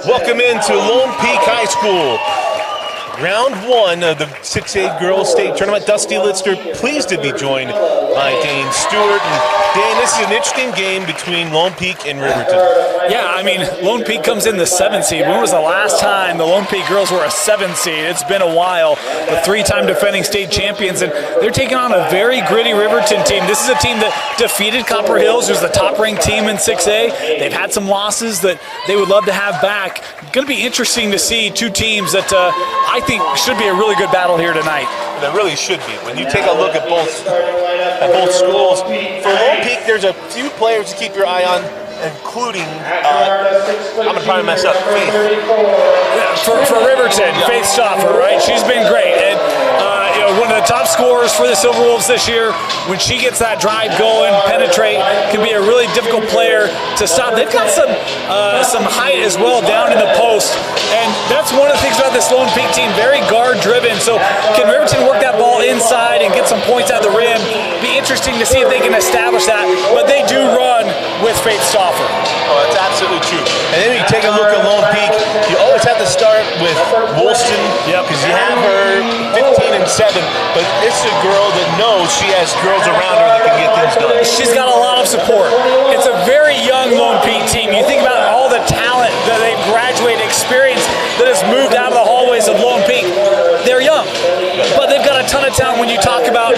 Welcome into Lone Peak High School. Round one of the 6A Girls State Tournament. Dusty Lister pleased to be joined by Dane Stewart. And Dane, this is an interesting game between Lone Peak and Riverton. Yeah, I mean, Lone Peak comes in the 7th seed. When was the last time the Lone Peak girls were a 7th seed? It's been a while. The 3-time defending state champions, and they're taking on a very gritty Riverton team. This is a team that defeated Copper Hills, who's the top-ranked team in 6A. They've had some losses that they would love to have back. Going to be interesting to see two teams that I think should be a really good battle here tonight. There really should be. When you take a look at both schools, for Lone Peak, there's a few players to keep your eye on, including, I'm going to probably mess up, Faith. For Riverton, yeah. Faith Stoffer, right? She's been great. And, one of the top scorers for the Silverwolves this year. When she gets that drive going, penetrate, can be a really difficult player to stop. They've got some height as well down in the post. And that's one of the things about this Lone Peak team, very guard-driven. So can Riverton work that ball inside and get some points at the rim? Be interesting to see if they can establish that. But they do run with Faith Stoffer. Oh, that's absolutely true. And then when you take a look at Lone Peak, you always have to start with Woolston, because you have her 15 and 7, but it's a girl that knows she has girls around her that can get things done. She's got a lot of support. It's a very young Lone Peak team. You think about all the talent that they've graduated, experience that has moved out of the hallways of Lone Peak. They're young, but they've got a ton of talent. When you talk about,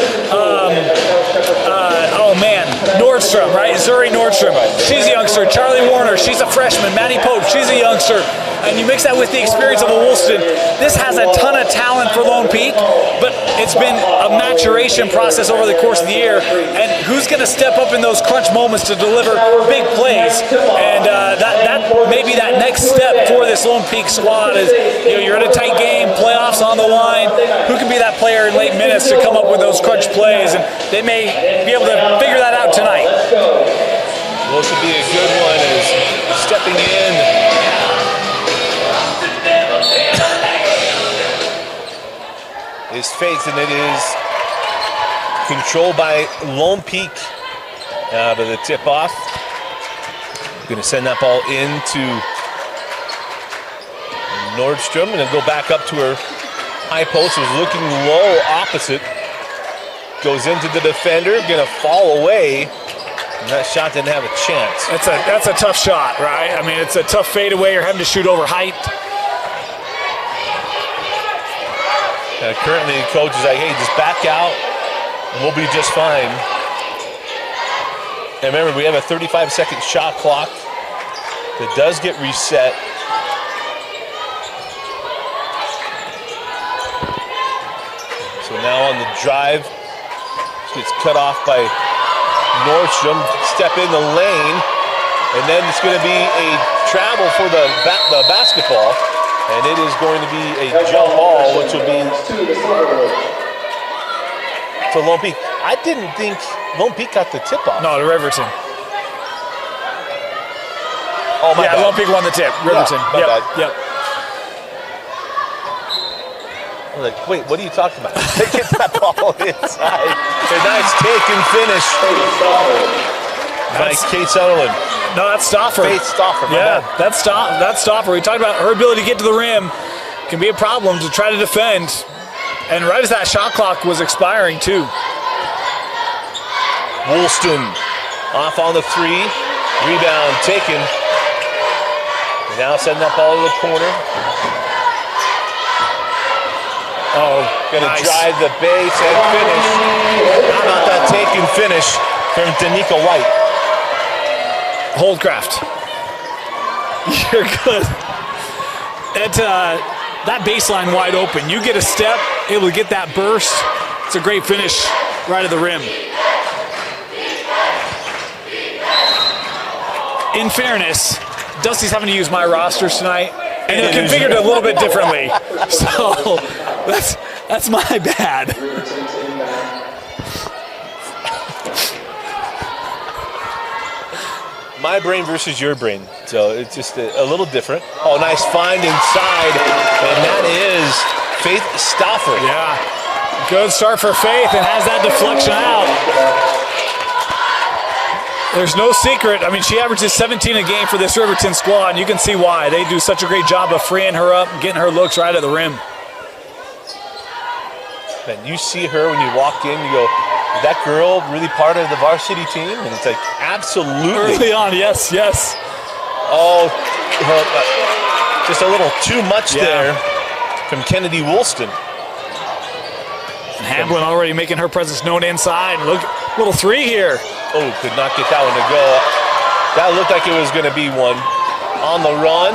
Nordstrom, right? Zuri Nordstrom, she's a youngster. Charlie Warner, she's a freshman. Maddie Pope, she's a youngster. And you mix that with the experience of a Woolston. This has a ton of talent for Lone Peak, but it's been a maturation process over the course of the year. And who's going to step up in those crunch moments to deliver big plays? And that maybe that next step for this Lone Peak squad is, you're in a tight game, playoffs on the line. Who can be that player in late minutes to come up with those crunch plays? And they may be able to figure that out tonight. Well, this would be a good one as stepping in. Is Faith, and it is controlled by Lone Peak out of the tip-off. Going to send that ball into Nordstrom, and then go back up to her high post. Was looking low opposite. Goes into the defender, going to fall away. And that shot didn't have a chance. That's a tough shot, right? I mean, it's a tough fadeaway. You're having to shoot over height. Currently, the coach is like, hey, just back out, and we'll be just fine. And remember, we have a 35-second shot clock that does get reset. So now on the drive, gets cut off by Nordstrom. Step in the lane, and then it's going to be a travel for the basketball. And it is going to be a jump ball, which will be to Lone Peak. I didn't think Lone Peak got the tip off. No, to Riverton. Oh, my bad. Lone Peak won the tip. Riverton. Yeah, my bad. Yep. I'm like, wait, what are you talking about? They get that ball inside. A nice take and finish by Kate Sutherland. No, that's Stoffer. Faith Stoffer. Yeah, that's Stoffer. We talked about her ability to get to the rim. Can be a problem to try to defend. And right as that shot clock was expiring, too. Woolston off on the 3. Rebound taken. Now sending that ball to the corner. Oh, gonna nice. Drive the base and finish. How about that take and finish from Danica White? Holdcraft. You're good. That baseline wide open. You get a step, able to get that burst. It's a great finish right at the rim. In fairness, Dusty's having to use my rosters tonight, and they're configured a little bit differently. So that's my bad. My brain versus your brain, so it's just a little different. Oh, nice find inside, and that is Faith Stoffer. Yeah, good start for Faith, and has that deflection out. There's no secret. I mean, she averages 17 a game for this Riverton squad, and you can see why. They do such a great job of freeing her up and getting her looks right at the rim. And you see her when you walk in, you go, is that girl really part of the varsity team? And it's like, absolutely. Early on, yes. Oh, just a little too much there from Kennedy Woolston. And Hamblin already making her presence known inside. Look, little three here. Oh, could not get that one to go. That looked like it was going to be one. On the run.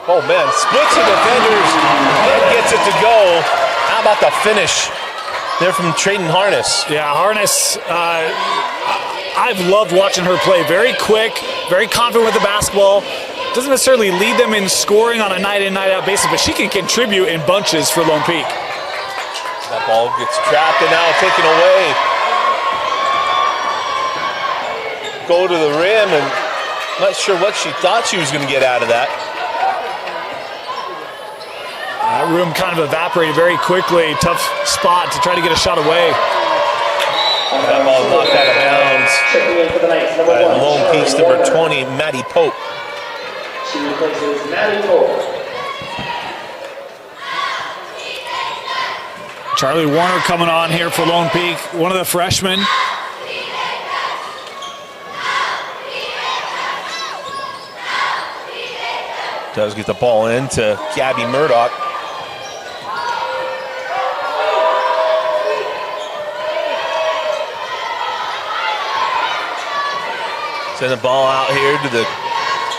Oh, man, splits the defenders and gets it to go. How about the finish there from Trayton Harness? Yeah, Harness, I've loved watching her play. Very quick, very confident with the basketball. Doesn't necessarily lead them in scoring on a night-in, night-out basis, but she can contribute in bunches for Lone Peak. That ball gets trapped and now taken away. Go to the rim, and not sure what she thought she was going to get out of that. That room kind of evaporated very quickly. Tough spot to try to get a shot away. That ball knocked out of bounds by Lone Peak's number 20, Maddie Pope. She replaces Maddie Pope. Charlie Warner coming on here for Lone Peak, one of the freshmen. Does get the ball in to Gabby Murdoch. Send the ball out here to the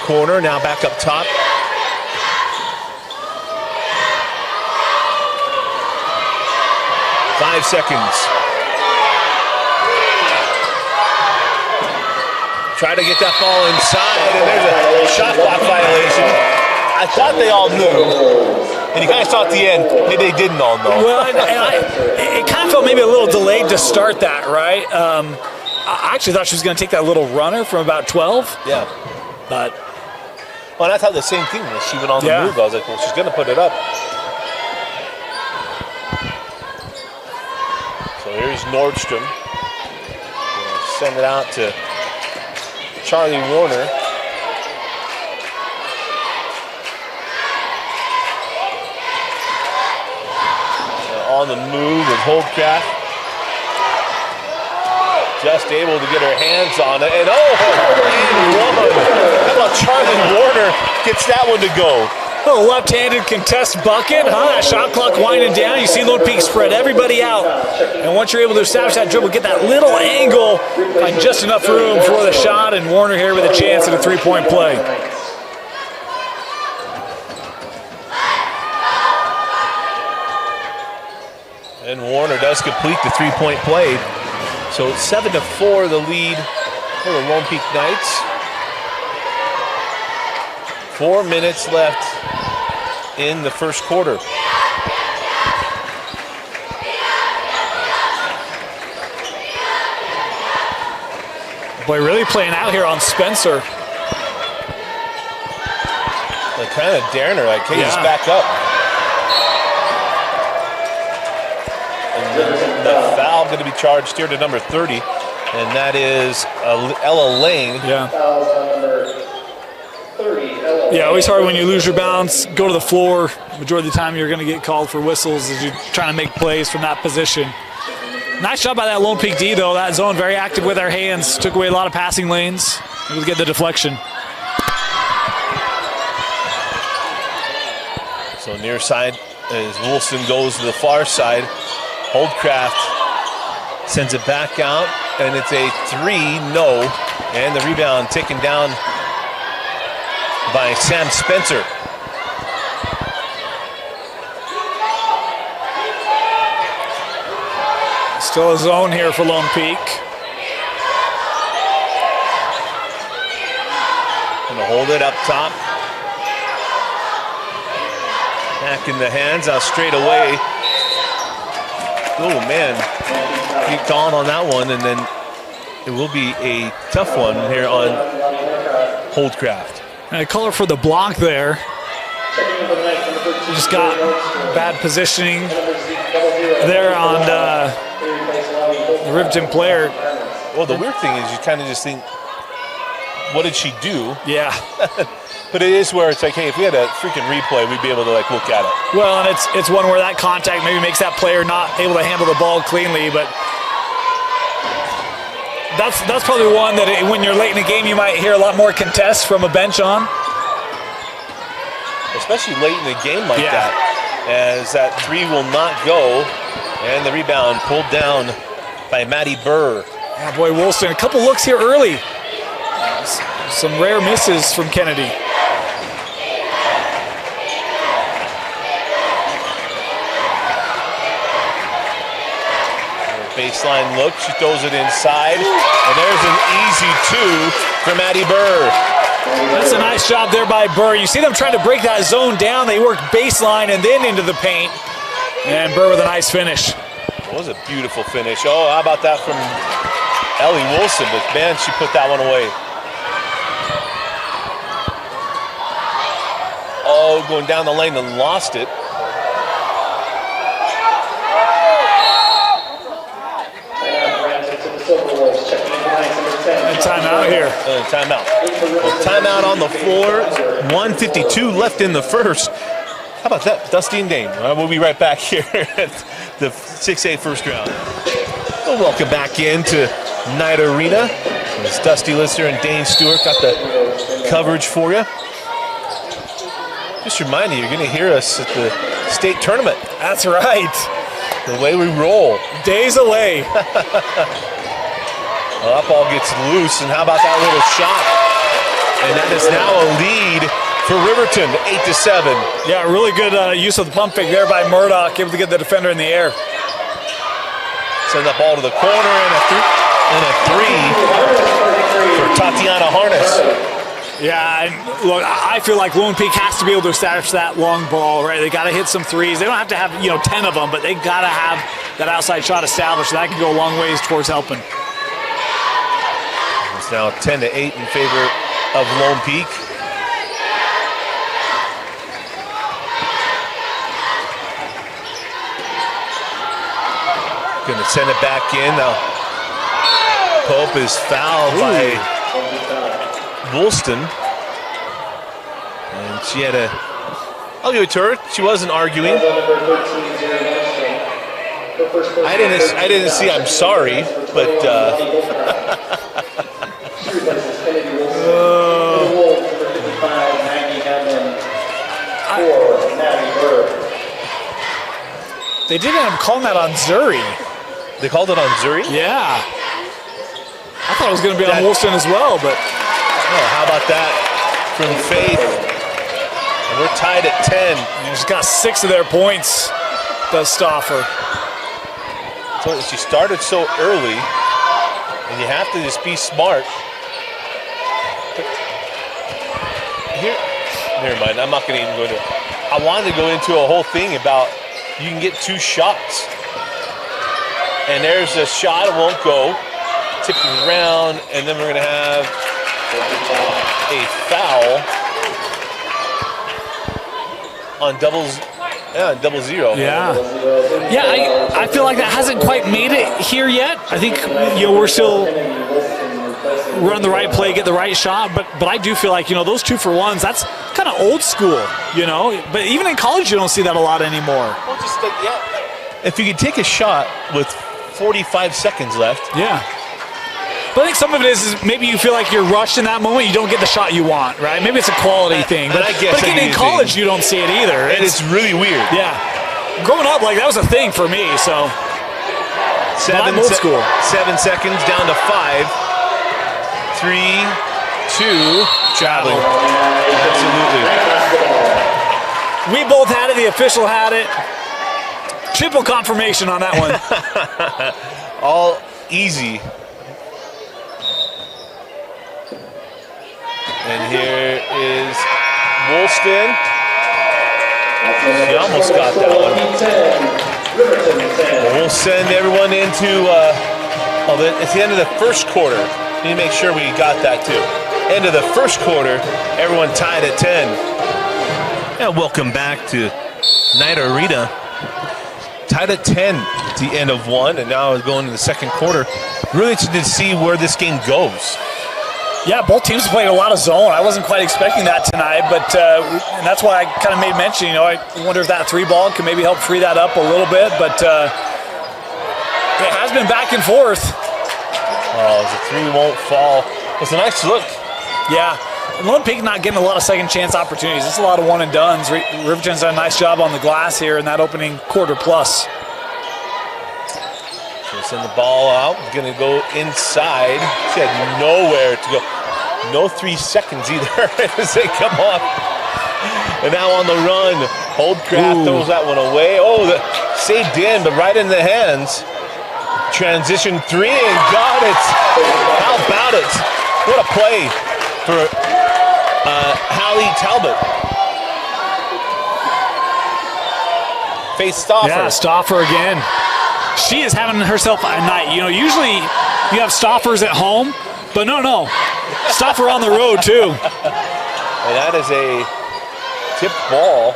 corner, now back up top. Five seconds. Try to get that ball inside, and there's a shot clock violation. I thought they all knew, and you guys saw at the end, maybe they didn't all know. Well, it kind of felt maybe a little delayed to start that, right? I actually thought she was going to take that little runner from about 12. Yeah. But well, and I thought the same thing when she went on the move. I was like, well, she's going to put it up. So here's Nordstrom. Send it out to Charlie Warner. On the move with Holdcraft. Just able to get her hands on it. And and one. How about Charlie Warner gets that one to go? A left-handed contest bucket, huh? Shot clock winding down. You see Lone Peak spread everybody out. And once you're able to establish that dribble, get that little angle, find just enough room for the shot, and Warner here with a chance at a three-point play. And Warner does complete the three-point play. So it's 7-4 the lead for the Lone Peak Knights. 4 minutes left in the first quarter. Boy, really playing out here on Spencer. Like kind of daring her, like, hey, just back up. And the foul going to be charged here to number 30, and that is Ella Lane. Yeah, always hard when you lose your bounce, go to the floor. Majority of the time you're going to get called for whistles as you're trying to make plays from that position. Nice job by that Lone Peak D, though. That zone very active with their hands. Took away a lot of passing lanes. Able to get the deflection. So near side as Wilson goes to the far side. Holdcraft sends it back out, and it's a three, no. And the rebound taken down by Sam Spencer. Still a zone here for Lone Peak. Gonna hold it up top. Back in the hands, out straight away. Oh man, keep calling on that one, and then it will be a tough one here on Holdcraft. And a caller for the block there. Just got bad positioning there on the Riverton player. Well, the weird thing is you kind of just think what did she do? Yeah. But it is where it's like, hey, if we had a freaking replay, we'd be able to like look at it. Well, and it's one where that contact maybe makes that player not able to handle the ball cleanly, but that's probably one that when you're late in the game, you might hear a lot more contests from a bench on. Especially late in the game like that, as that three will not go, and the rebound pulled down by Maddie Burr. Yeah, boy, Woolston, a couple looks here early. Some rare misses from Kennedy. Baseline look, she throws it inside, and there's an easy two for Maddie Burr. That's a nice job there by Burr. You see them trying to break that zone down. They work baseline and then into the paint. And Burr with a nice finish. It was a beautiful finish. Oh, how about that from Ellie Wilson? But man, she put that one away. Oh, going down the lane and lost it. And timeout here. Timeout. Well, timeout on the floor. 1:52 left in the first. How about that, Dusty and Dane? We'll be right back here at the 6A first round. Well, welcome back into Knight Arena. It's Dusty Lister and Dane Stewart got the coverage for you. Just remind you, you're going to hear us at the state tournament. That's right. The way we roll. Days away. Well, that ball gets loose, and how about that little shot? And that is now a lead for Riverton, 8-7. Yeah, really good use of the pump fake there by Murdoch, able to get the defender in the air. Send that ball to the corner, and a three for Tatiana Harness. Yeah, and look, I feel like Lone Peak has to be able to establish that long ball, right? They got to hit some threes. They don't have to have 10 of them, but they got to have that outside shot established. That can go a long ways towards helping. It's now 10-8 in favor of Lone Peak. Gonna send it back in now. Pope is fouled by Woolston. And she had I'll give it to her. She wasn't arguing. I didn't see I'm sorry, but they did end up calling that on Zuri. They called it on Zuri? Yeah. I thought it was going to be on Woolston as well, but. Oh, how about that from Faith? And we're tied at 10. And she's got 6 of their points, does Stauffer. So she started so early, and you have to just be smart. But here, never mind, I'm not going to even go into it. I wanted to go into a whole thing about you can get 2 shots. And there's a shot, it won't go. Tipping around, and then we're going to have a foul on double zero. Yeah. Yeah, I feel like that hasn't quite made it here yet. I think we're still run the right play, get the right shot, but I do feel like those 2-for-1s, that's kind of old school, But even in college, you don't see that a lot anymore. Well, just if you could take a shot with 45 seconds left. Yeah. But I think some of it is maybe you feel like you're rushed in that moment. You don't get the shot you want, right? Maybe it's a quality thing. But again, in college, you don't see it either. And it's really weird. Yeah. Growing up, that was a thing for me, so. 7 old school. 7 seconds, down to 5. 3, 2, traveling. Absolutely. We both had it. The official had it. Triple confirmation on that one. All easy. And here is Woolston. She almost got that one. We'll send everyone into, it's the end of the first quarter. Need to make sure we got that too. End of the first quarter, everyone tied at 10. And welcome back to Knight Arena. Tied at 10 at the end of one, and now we're going to the second quarter. Really interested to see where this game goes. Yeah, both teams played a lot of zone. I wasn't quite expecting that tonight, but and that's why I kind of made mention, I wonder if that 3-ball can maybe help free that up a little bit, but it has been back and forth. Oh, the 3 won't fall. It's a nice look. Yeah, and Lone Peak not getting a lot of second chance opportunities. It's a lot of one and dones. Riverton's done a nice job on the glass here in that opening quarter plus. Send the ball out, gonna go inside. She had nowhere to go. No 3 seconds either as they come off. And now on the run, Holdcraft throws that one away. Oh, saved in, but right in the hands. Transition 3 and got it. How about it? What a play for Hallie Talbot. Faith Stauffer. Yeah, Stauffer again. She is having herself a night. Usually you have Stauffers at home, but no. Stauffer on the road, too. And that is a tipped ball.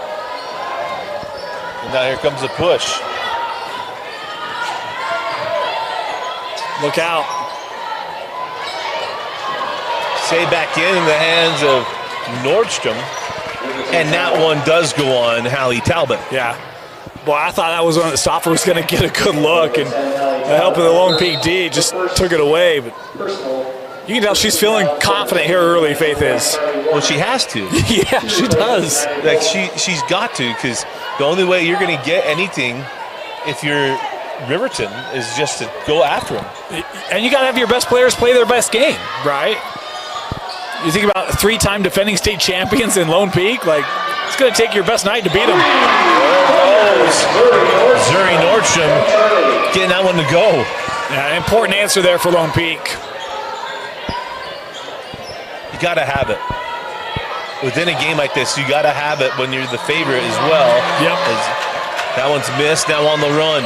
And now here comes the push. Look out. Say back in the hands of Nordstrom. And that one does go on Hallie Talbot. Yeah. Boy, I thought that was one that Stauffer was going to get a good look, and the help of the Lone Peak D just took it away. But you can tell she's feeling confident here early, Faith is. Well, she has to. Yeah, she does. Like she's got to, because the only way you're going to get anything if you're Riverton is just to go after them. And you got to have your best players play their best game, right? You think about 3-time defending state champions in Lone Peak, like it's going to take your best night to beat them. Zuri Nordstrom getting that one to go. Yeah, an important answer there for Lone Peak. You got to have it. Within a game like this, you got to have it when you're the favorite as well. Yep. That one's missed, now on the run.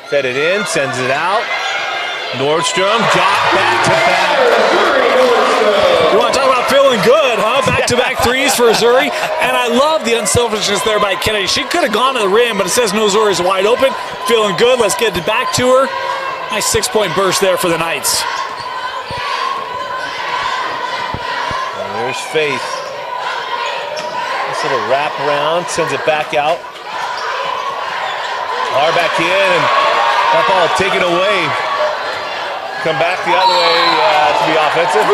Fed it in, sends it out. Nordstrom got back-to-back. You want to talk about feeling good, huh? Back-to-back threes for Zuri. And I love the unselfishness there by Kennedy. She could have gone to the rim, but it says no, Zuri's wide open. Feeling good. Let's get it back to her. Nice 6-point burst there for the Knights. And there's Faith. This little wrap around, sends it back out. Hard back in, and that ball taken away. Come back the other way to be offensive.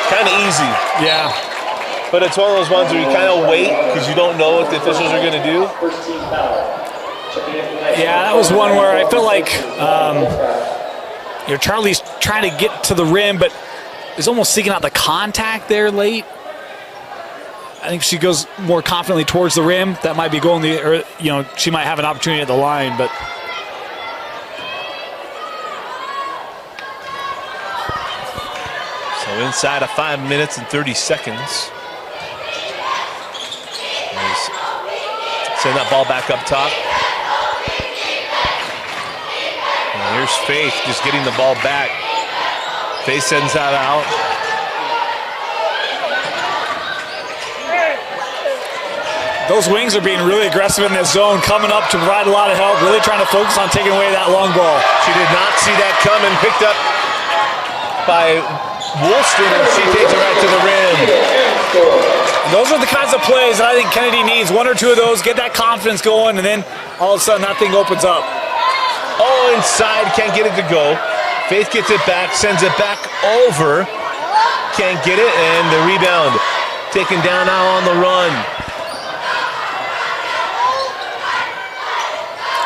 Kind of easy. Yeah. But it's one of those ones where you kind of wait because you don't know what the officials are going to do. Yeah, that was one where I feel like Charlie's trying to get to the rim, but is almost seeking out the contact there late. I think she goes more confidently towards the rim. That might be going she might have an opportunity at the line, but. So inside of 5 minutes and 30 seconds. Send that ball back up top. And here's Faith just getting the ball back. Faith sends that out. Those wings are being really aggressive in this zone, coming up to provide a lot of help, really trying to focus on taking away that long ball. She did not see that coming, picked up by Woolston, and she takes it right to the rim. And those are the kinds of plays that I think Kennedy needs. 1 or 2 of those, get that confidence going, and then all of a sudden that thing opens up. Oh, inside, can't get it to go. Faith gets it back, sends it back over. Can't get it, and the rebound taken down now on the run.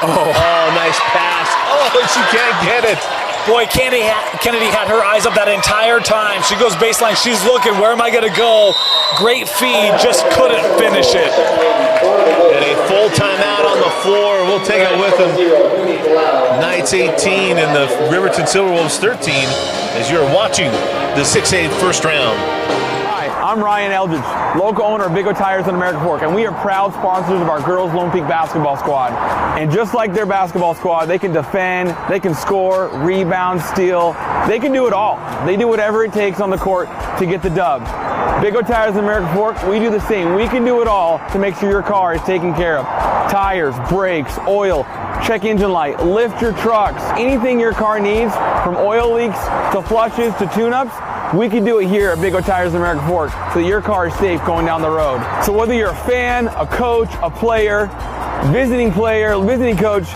Oh, nice pass. Oh, she can't get it. Boy, Kennedy had her eyes up that entire time. She goes baseline. She's looking, where am I going to go? Great feed, just couldn't finish it. And a full timeout on the floor. We'll take it with them. Knights 18 and the Riverton Silverwolves 13 as you're watching the 6A first round. I'm Ryan Eldridge, local owner of Big O Tires in American Fork, and we are proud sponsors of our girls Lone Peak basketball squad. And just like their basketball squad, they can defend, they can score, rebound, steal. They can do it all. They do whatever it takes on the court to get the dub. Big O Tires in American Fork, we do the same. We can do it all to make sure your car is taken care of. Tires, brakes, oil, check engine light, lift your trucks, anything your car needs, from oil leaks to flushes to tune-ups, we can do it here at Big O Tires in American Fork so that your car is safe going down the road. So whether you're a fan, a coach, a player, visiting coach,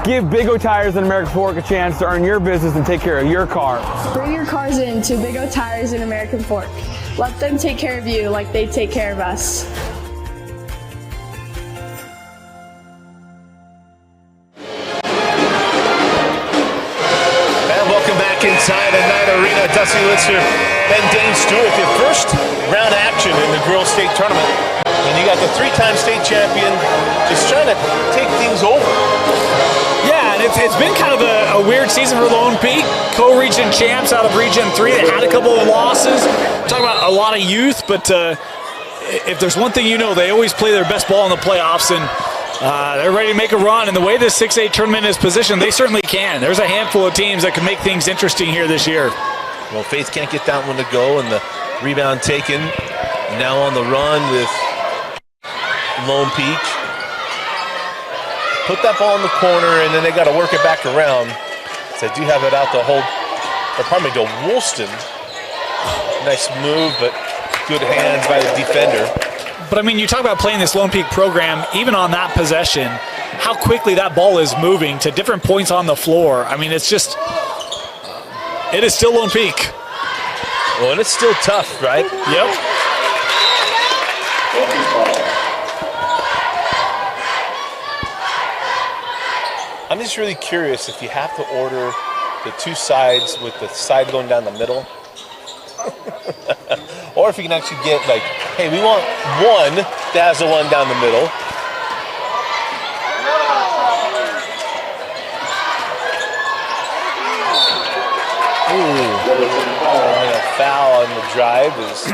give Big O Tires in American Fork a chance to earn your business and take care of your car. Bring your cars in to Big O Tires in American Fork. Let them take care of you like they take care of us. And welcome back inside the Knight Arena. Dusty Lister and Dane Stewart, the first round action in the girls' state tournament. And you got the three-time state champion just trying to take things over. Yeah, and it's been kind of a weird season for Lone Peak. Co-region champs out of Region 3. They had a couple of losses. Talking about a lot of youth, but if there's one thing you know, they always play their best ball in the playoffs, and they're ready to make a run. And the way this 6A tournament is positioned, they certainly can. There's a handful of teams that can make things interesting here this year. Well, Faith can't get that one to go, and the rebound taken. Now on the run with Lone Peak. Put that ball in the corner, and then they got to work it back around. So they do have it out to hold, or pardon me, to Woolston. Nice move, but good hands by the defender. But I mean, you talk about playing this Lone Peak program, even on that possession, how quickly that ball is moving to different points on the floor. I mean, it's just, it is still Lone Peak. Well, and it's still tough, right? Yep. I'm just really curious if you have to order the two sides with the side going down the middle. Or if you can actually get like, hey, we want one that has the one down the middle. Ooh. And a foul on the drive is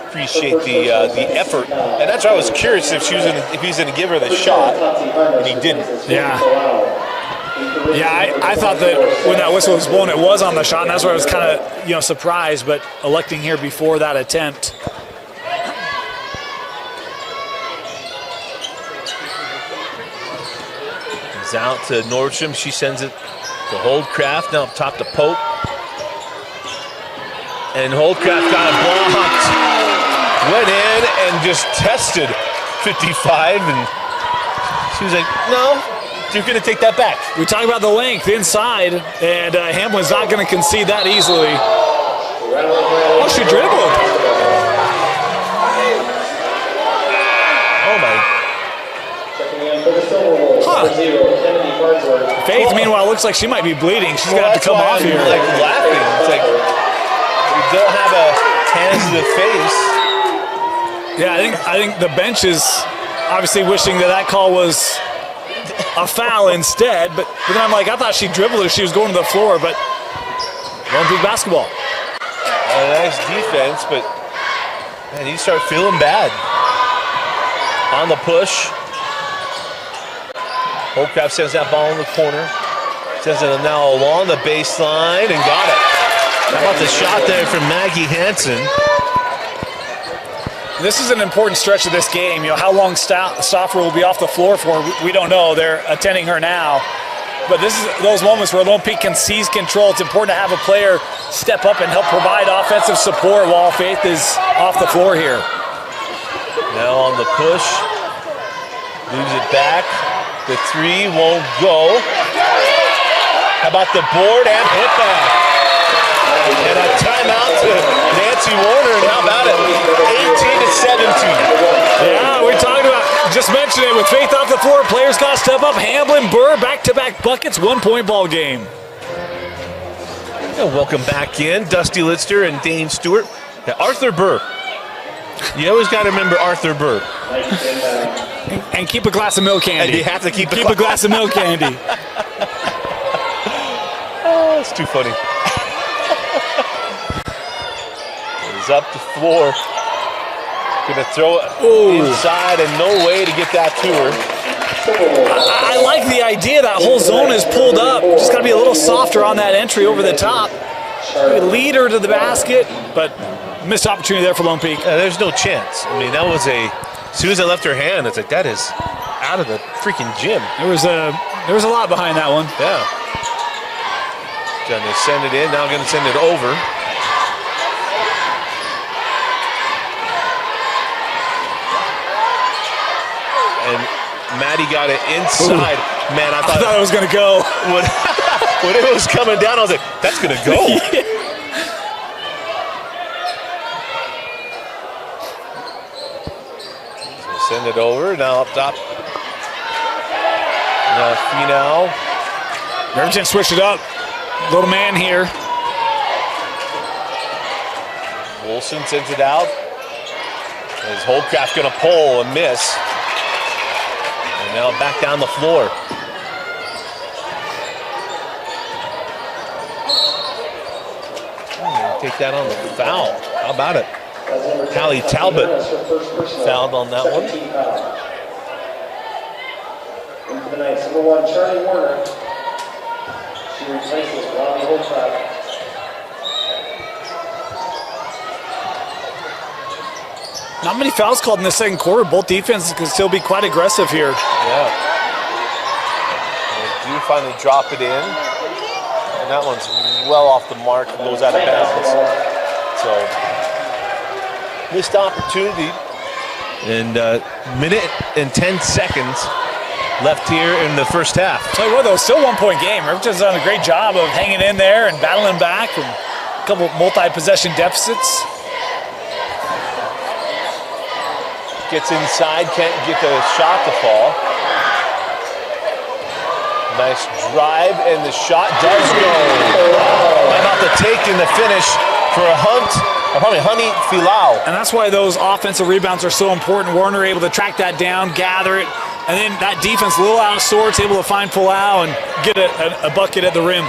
appreciate the effort, and that's why I was curious if he's going to give her the shot, and he didn't. Yeah. Yeah, I thought that when that whistle was blown, it was on the shot, and that's where I was kind of, surprised, but electing here before that attempt. He's out to Nordstrom. She sends it to Holdcraft, now up top to Pope. And Holdcraft got it blocked. Went in and just tested 55, and she was like, no. You're going to take that back. We talk about the length inside, and Hamlin's not going to concede that easily. Oh, she dribbled. Oh, my. Huh. Faith, meanwhile, looks like she might be bleeding. She's going to have to come off here. Like laughing. It's like, we don't have a hands to the face. Yeah, I think the bench is obviously wishing that call was a foul instead, but then I'm like, I thought she dribbled as she was going to the floor, but Lone Peak basketball. A nice defense, but man, you start feeling bad. On the push. Holdcraft sends that ball in the corner. Sends it now along the baseline and got it. How about the shot there from Maggie Hansen? This is an important stretch of this game. How long Stauffer will be off the floor for, we don't know. They're attending her now. But this is those moments where Lone Peak can seize control. It's important to have a player step up and help provide offensive support while Faith is off the floor here. Now on the push. Moves it back. The three won't go. How about the board and put back? And a timeout to Nancy Warner, and how about it? 18-17. Yeah, we're talking about, just mentioned it, with Faith off the floor, players got to step up. Hamlin, Burr, back-to-back buckets, 1-point ball game. And welcome back in, Dusty Lister and Dane Stewart. Yeah, Arthur Burr. You always got to remember Arthur Burr. And keep a glass of milk candy. And you have to keep a glass of milk candy. Oh, it's too funny. It's up the floor. Gonna throw it inside, and no way to get that to her. I like the idea that whole zone is pulled up. Just got to be a little softer on that entry over the top. Lead her to the basket, but missed opportunity there for Lone Peak. Yeah, there's no chance. I mean, that was a As soon as I left her hand, it's like, that is out of the freaking gym. There was a lot behind that one. Yeah. Gonna send it in, now gonna send it over. And Maddie got it inside. Ooh. Man, I thought it was gonna go. When it was coming down, I was like, that's gonna go. Yeah. Send it over, now up top. Now Finau. Riverton switched it up. Little man here. Wilson sends it out. Is Holdcraft gonna pull and miss? And now back down the floor. Take that on the foul. How about it? Hallie Talbot fouled on that one. Into the night, number 1, Charlie Warner. She replaces Robbie Holcraft. Not many fouls called in the second quarter. Both defenses can still be quite aggressive here. Yeah. They do finally drop it in. And that one's well off the mark and goes out of bounds. So, missed opportunity. And minute and 10 seconds left here in the first half. Tell you what, though, still 1-point game. Riverton's done a great job of hanging in there and battling back from a couple multi-possession deficits. Gets inside, can't get the shot to fall. Nice drive, and the shot does go. How about the take and the finish for Honey Filau. And that's why those offensive rebounds are so important. Warner able to track that down, gather it, and then that defense a little out of sorts, able to find Filau and get a bucket at the rim.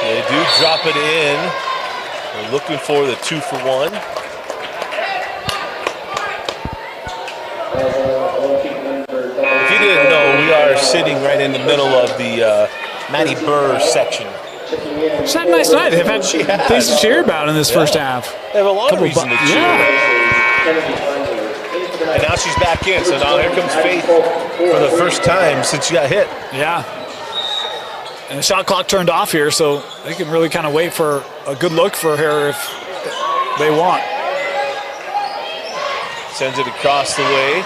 They do drop it in. They're looking for the 2-for-1. If you didn't know, we are sitting right in the middle of the Maddie Burr section. She's had a nice night. They've had things to cheer about in this first half. They have a lot of reason to cheer. And now she's back in. So now here comes Faith for the first time since she got hit. Yeah. And the shot clock turned off here, so they can really kind of wait for a good look for her if they want. Sends it across the way.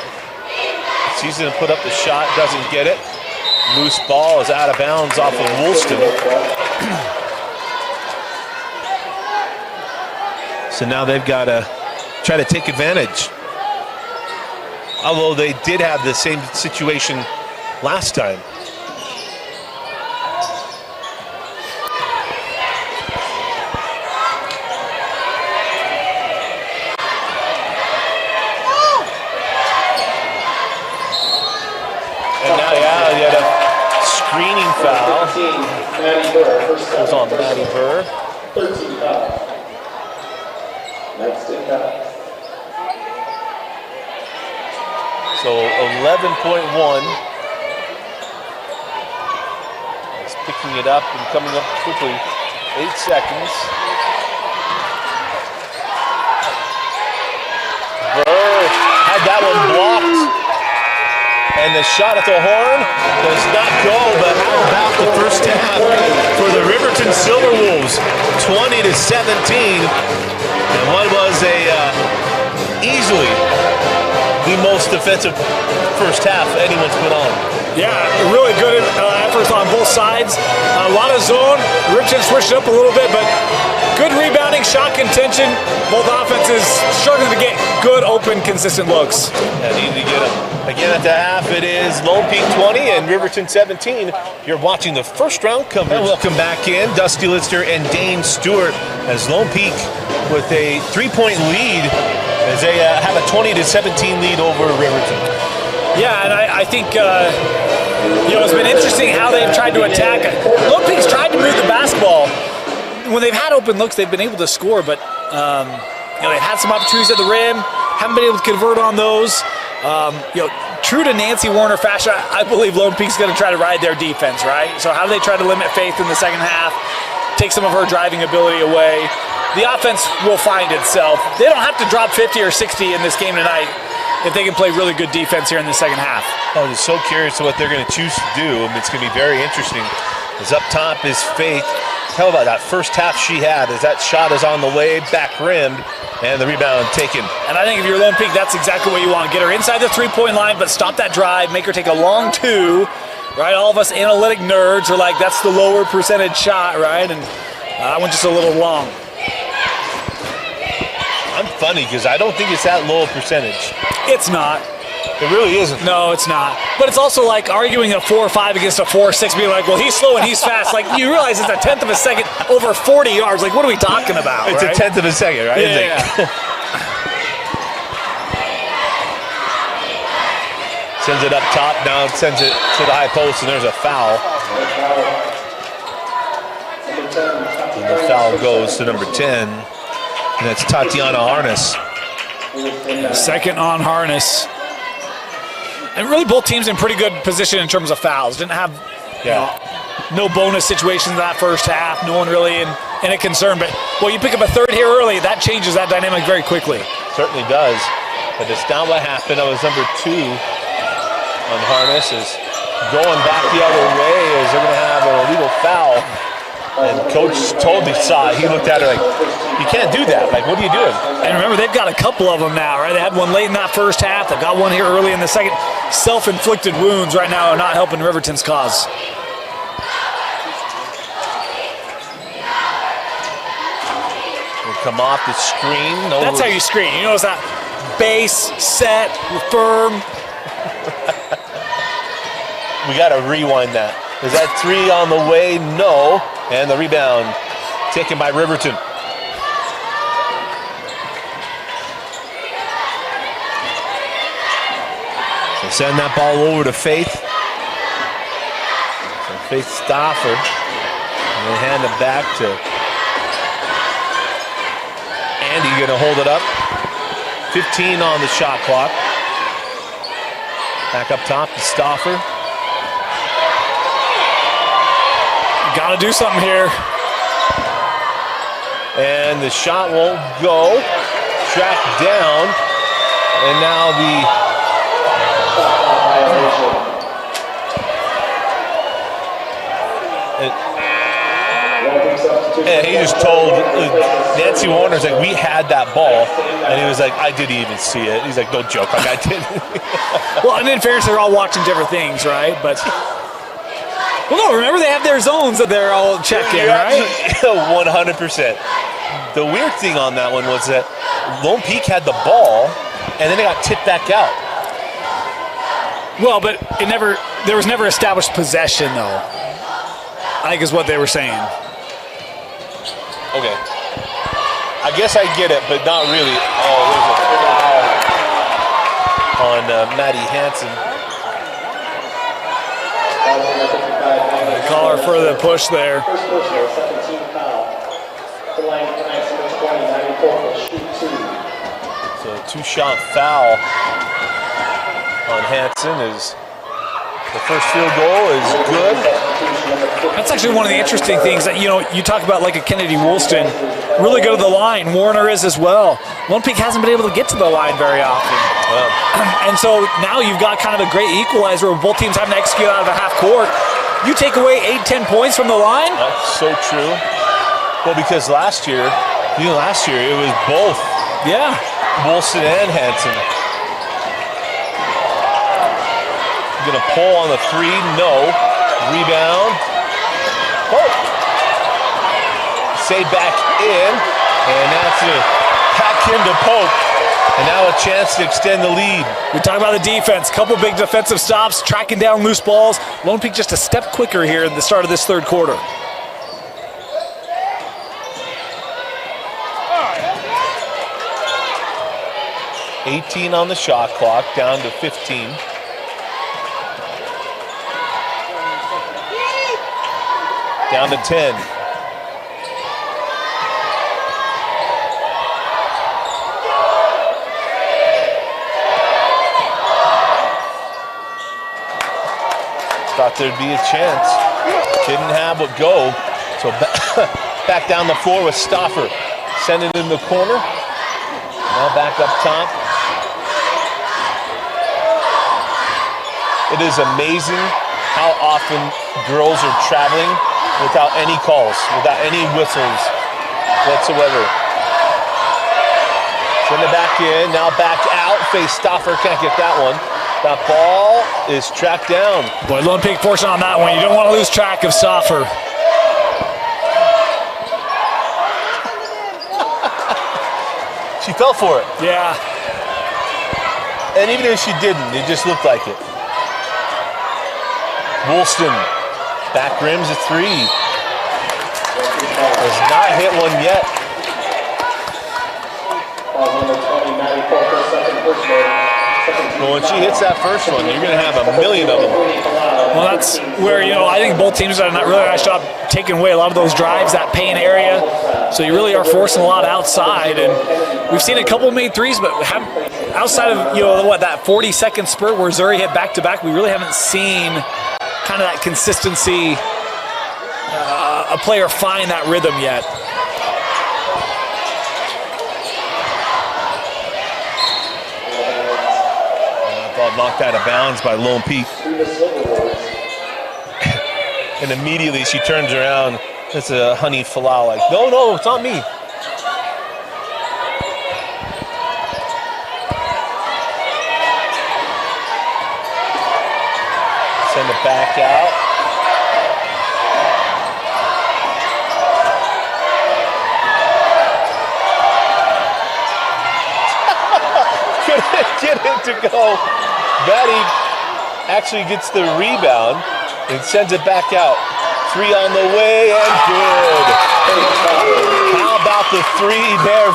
She's going to put up the shot, doesn't get it. Loose ball is out of bounds off of Woolston. So now they've got to try to take advantage. Although they did have the same situation last time. And now, yeah, you had a screening foul. It was on Maddie Burr. 13 foul. Next in foul. So 11.1. It's picking it up and coming up quickly. 8 seconds. Burr had that one blocked. And the shot at the horn does not go, but how about the first half for the Riverton Silverwolves? 20-17. And what was easily the most defensive first half anyone's put on. Yeah, really good efforts on both sides. A lot of zone. Riverton switched it up a little bit, but good rebounding, shot contention. Both offenses struggling to get good, open, consistent looks. Yeah, needed to get them. Again, at the half, it is Lone Peak 20 and Riverton 17. You're watching the first round coverage. And welcome back in, Dusty Lister and Dane Stewart, as Lone Peak with a 3-point lead as they have a 20-17 lead over Riverton. Yeah, and I think it's been interesting how they've tried to attack. Lone Peak's tried to move the basketball. When they've had open looks, they've been able to score, but they've had some opportunities at the rim, haven't been able to convert on those. True to Nancy Warner fashion, I believe Lone Peak's going to try to ride their defense, right? So how do they try to limit Faith in the second half, take some of her driving ability away? the offense will find itself. They don't have to drop 50 or 60 in this game tonight if they can play really good defense here in the second half. I'm just so curious to what they're going to choose to do. I mean, it's going to be very interesting. As up top is Faith. Tell about that first half she had as that shot is on the way, back rimmed, and the rebound taken. And I think if you're Lone Peak, that's exactly what you want. Get her inside the three-point line, but stop that drive, make her take a long two, right? All of us analytic nerds are like, that's the lower percentage shot, right? And that one just a little long. I'm funny because I don't think it's that low a percentage. It's not. It really isn't. No, it's not. But it's also like arguing a 4-5 against a 4-6, being like, well, he's slow and he's fast. Like, you realize it's a tenth of a second over 40 yards. Like, what are we talking about? It's right? a tenth of a second, right? Yeah. Sends it up top, now sends it to the high post, and there's a foul. And the foul goes to number 10, and that's Tatiana Harness. Second on Harness. And really both teams in pretty good position in terms of fouls. Didn't have no bonus situations in that first half. No one really in a concern. But, well, you pick up a third here early, that changes that dynamic very quickly. Certainly does. But it's not what happened. That was number 2 on Harness is going back the other way as they're going to have an illegal foul. And Coach totally saw it. He looked at her like, you can't do that. Like, what are you doing? And remember, they've got a couple of them now, right? They had one late in that first half. They've got one here early in the second. Self-inflicted wounds right now are not helping Riverton's cause. We'll come off the screen. No. That's how you screen. You notice that base, set, firm. We got to rewind that. Is that 3 on the way? No. And the rebound taken by Riverton. So send that ball over to Faith. So Faith Stauffer. And then hand it back to Andy, going to hold it up. 15 on the shot clock. Back up top to Stauffer. Got to do something here. And the shot won't go. Tracked down. And now and he just told Nancy Warner's like, we had that ball. And he was like, I didn't even see it. He's like, don't joke, like I didn't. Well, and in fairness, they're all watching different things, right? But well, no, remember they have their zones that they're all checking, right? 100%. The weird thing on that one was that Lone Peak had the ball, and then it got tipped back out. Well, but there was never established possession, though, I think is what they were saying. Okay. I guess I get it, but not really. Oh, there's a foul on Maddie Hansen. They call her for the push there. First personal, second team foul. The line tonight's number 20, 94 will shoot 2. So a 2-shot foul on Hansen is the first field goal is good. That's actually one of the interesting things that, you know, you talk about like a Kennedy Woolston, really good at the line. Warner is as well. Lone Peak hasn't been able to get to the line very often. And so now you've got kind of a great equalizer where both teams having to execute out of a half court. You take away 8-10 points from the line? That's so true. Well, because last year it was both. Yeah. Woolston and Hansen. Gonna pull on the 3, no. Rebound. Oh. Say back in, and that's a back into Pope. And now a chance to extend the lead. We talk about the defense, couple big defensive stops, tracking down loose balls. Lone Peak just a step quicker here at the start of this third quarter. $18 on the shot clock, down to 15. Down to 10. Thought there'd be a chance. Didn't have it go. So back down the floor with Stauffer. Send it in the corner. Now back up top. It is amazing how often girls are traveling without any calls, without any whistles whatsoever. Send it back in, now back out. Face Stoffer, can't get that one. That ball is tracked down. Boy, Lone Peak fortunate on that one. You don't want to lose track of Stoffer. She fell for it. Yeah. And even if she didn't, it just looked like it. Woolston, back rims at 3. Has not hit one yet. Well, when she hits that first one, you're going to have a million of them. Well, that's where, I think both teams have done a really nice job taking away a lot of those drives, that paint area. So you really are forcing a lot outside. And we've seen a couple made threes, but outside of, that 40-second spurt where Zuri hit back-to-back, we really haven't seen kind of that consistency, a player find that rhythm yet. Ball knocked out of bounds by Lone Peak. And immediately she turns around. It's a Honey Falau like, no, it's not me. Send it back out. Couldn't get it to go. Maddie actually gets the rebound and sends it back out. 3 on the way and good. How about the 3 there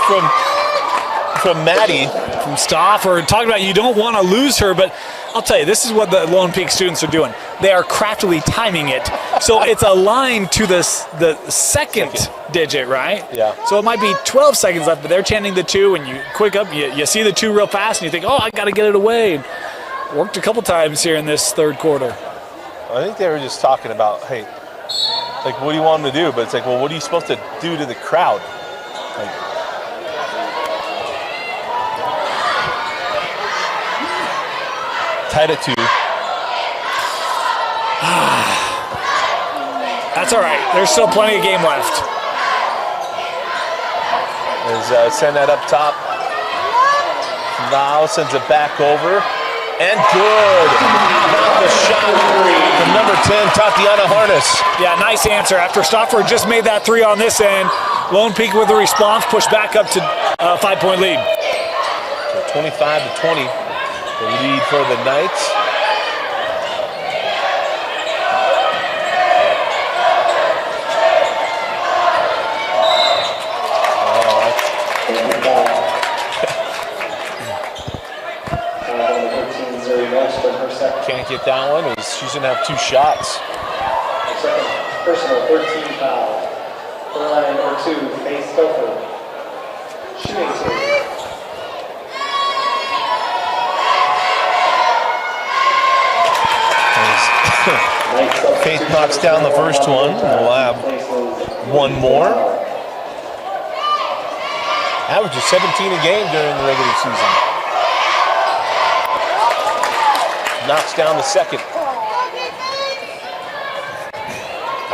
from Maddie? From Stoffer. Talking about you don't want to lose her, but I'll tell you, this is what the Lone Peak students are doing. They are craftily timing it. So it's aligned to the second digit, right? Yeah. So it might be 12 seconds left, but they're chanting the 2, and you quick up, you see the 2 real fast, and you think, I got to get it away. And worked a couple times here in this third quarter. I think they were just talking about, hey, like, what do you want them to do? But it's like, well, what are you supposed to do to the crowd? Like, tied at 2. That's all right. There's still plenty of game left. Send that up top. Now sends it back over. And good. How about the shot from number 10, Tatiana Harness? Yeah, Nice answer. After Stoffer just made that 3 on this end, Lone Peak with the response, pushed back up to a 5-point lead. So 25-20, the lead for the Knights. Can't get that one. She's going to have 2 shots. Second personal 13 foul. Line number 2, Faye Stouffer. Shooting 2. Faith knocks down the first one. We'll have 1 more. Average of 17 a game during the regular season. Knocks down the second.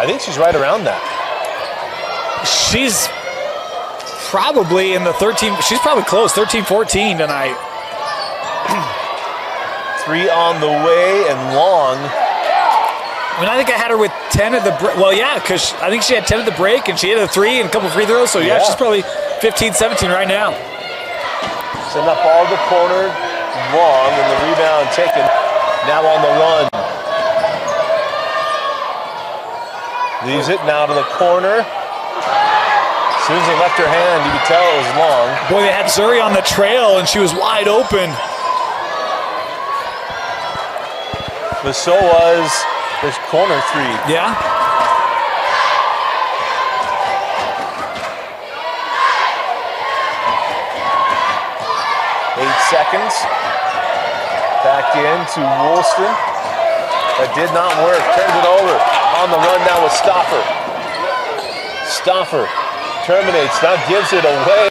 I think she's right around that. She's probably in the 13, she's probably close, 13-14 tonight. 3 on the way and long. I mean, I think I had her with 10 at the break. Well, yeah, because I think she had 10 at the break, and she hit a 3 and a couple free throws. So, yeah, she's probably 15-17 right now. Send that ball to the corner, long, and the rebound taken. Now on the run. Leaves it now to the corner. As soon as they left her hand, you could tell it was long. Boy, they had Zuri on the trail, and she was wide open. But so was this corner 3. Yeah. Seconds. Back in to Woolston. That did not work. Turns it over. On the run now with Stoffer. Stoffer terminates, now gives it away.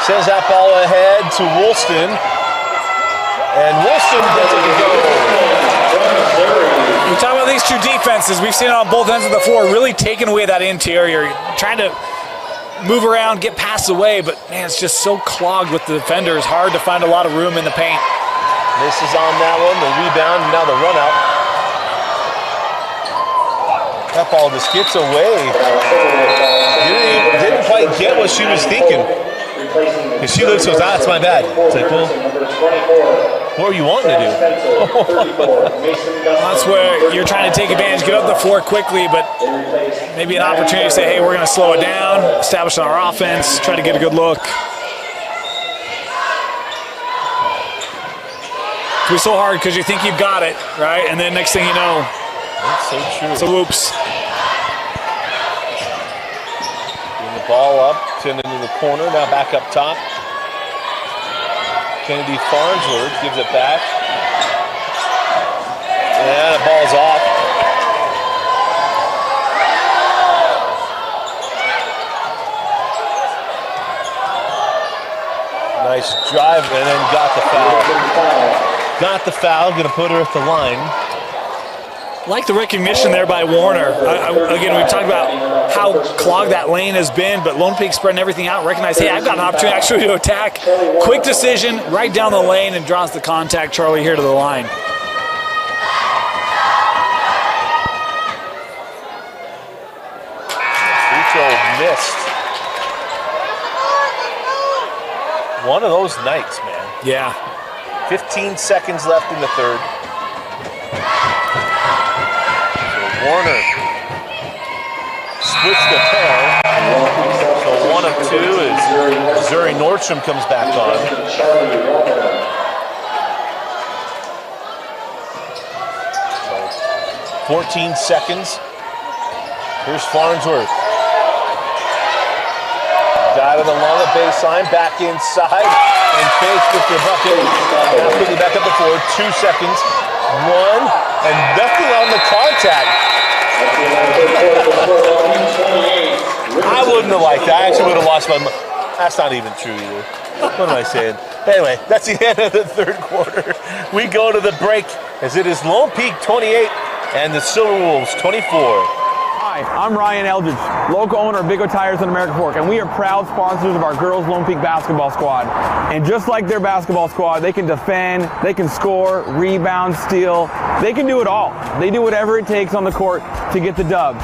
Sends that ball ahead to Woolston. And Woolston gets it to go. We talk about these two defenses. We've seen it on both ends of the floor, really taking away that interior, trying to move around, get passes away, but man, it's just so clogged with the defenders. Hard to find a lot of room in the paint. Misses on that one, the rebound, and now the run out. That ball just gets away. Didn't quite get what she was thinking. Because she looks and goes, that's my bad. It's like, well, what are you wanting to do? That's where you're trying to take advantage, get up the floor quickly, but maybe an opportunity to say, hey, we're going to slow it down, establish our offense, try to get a good look. It's be so hard because you think you've got it, right? And then next thing you know, that's so true. So whoops. Bring the ball up, send it into the corner, now back up top. Kennedy Farnsworth gives it back. And the ball's off. Nice drive, and then got the foul. Got the foul, gonna put her at the line. Like the recognition there by Warner. Again, we've talked about how clogged that lane has been, but Lone Peak spreading everything out, recognize, hey, I've got an opportunity actually to attack. Quick decision, right down the lane, and draws the contact, Charlie, here to the line. Free throw missed. One of those nights, man. Yeah. 15 seconds left in the third. Warner switched the pair. So one of two is Zuri Nordstrom comes back on. So 14 seconds. Here's Farnsworth. Got it along the baseline, back inside, and fakes with the bucket. Now quickly back up the floor, 2 seconds. One, and nothing on the contact. I wouldn't have liked that. I actually would have lost my mind. That's not even true either. What am I saying? Anyway, that's the end of the third quarter. We go to the break as it is Lone Peak 28 and the Silverwolves 24. Hi, I'm Ryan Eldridge, local owner of Big O Tires in American Fork, and we are proud sponsors of our girls Lone Peak basketball squad. And just like their basketball squad, they can defend, they can score, rebound, steal, they can do it all. They do whatever it takes on the court to get the dub.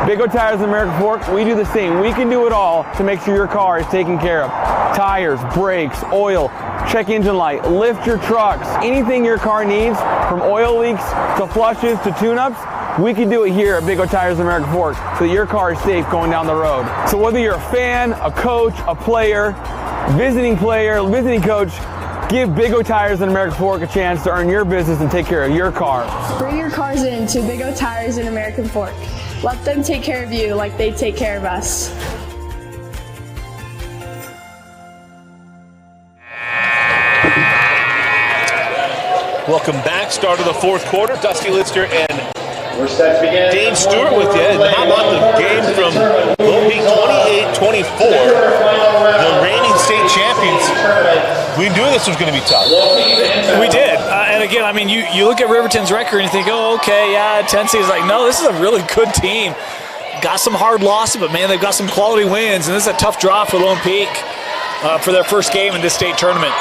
Big O Tires in American Fork, we do the same. We can do it all to make sure your car is taken care of. Tires, brakes, oil, check engine light, lift your trucks, anything your car needs, from oil leaks to flushes to tune-ups, we can do it here at Big O Tires in American Fork so that your car is safe going down the road. So whether you're a fan, a coach, a player, visiting coach, give Big O Tires in American Fork a chance to earn your business and take care of your car. Bring your cars in to Big O Tires in American Fork. Let them take care of you like they take care of us. Welcome back. Start of the fourth quarter. Dusty Lister and Dane Stewart with you. And how about the game from Lone Peak 28-24, the reigning state champions? We knew this was going to be tough. We did. And again, I mean, you look at Riverton's record and you think, oh, okay, yeah, Tennessee is like, no, this is a really good team. Got some hard losses, but man, they've got some quality wins. And this is a tough draw for Lone Peak for their first game in this state tournament.